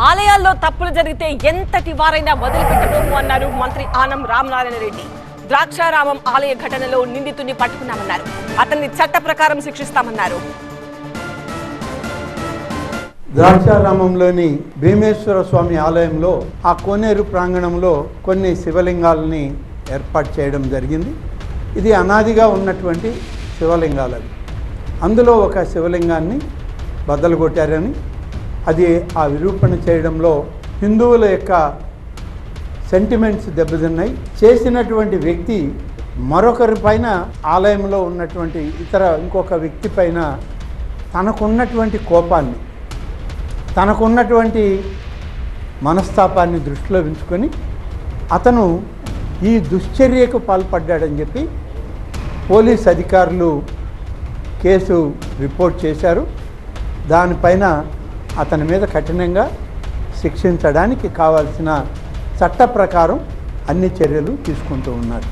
ఆలయాల్లో తప్పులు జరిగితే ఎంతటి వారైనా వదిలిపెట్టబోము అన్నారు మంత్రి ఆనం రామనారాయణ రెడ్డి. ద్రాక్షారామం ఆలయ ఘటనలో నిందితుడిని పట్టుకున్నామన్నారు. అతన్ని చట్ట ప్రకారం శిక్షిస్తామన్నారు. ద్రాక్షారామంలోని భీమేశ్వర స్వామి ఆలయంలో ఆ కోనేరు ప్రాంగణంలో కొన్ని శివలింగాలని ఏర్పాటు చేయడం జరిగింది. ఇది అనాదిగా ఉన్నటువంటి శివలింగాలు. అందులో ఒక శివలింగాన్ని బద్దలు కొట్టారని, అది ఆ విరూపణ చేయడంలో హిందువుల యొక్క సెంటిమెంట్స్ దెబ్బతిన్నాయి. చేసినటువంటి వ్యక్తి మరొకరి పైన, ఆలయంలో ఉన్నటువంటి ఇంకొక వ్యక్తి పైన తనకున్నటువంటి కోపాన్ని, తనకున్నటువంటి మనస్తాపాన్ని దృష్టిలో ఉంచుకొని అతను ఈ దుశ్చర్యకు పాల్పడ్డాడని చెప్పి పోలీస్ అధికారులు కేసు రిపోర్ట్ చేశారు. దానిపైన అతని మీద కఠినంగా శిక్షించడానికి కావాల్సిన చట్ట ప్రకారం అన్ని చర్యలు తీసుకుంటూ ఉన్నారు.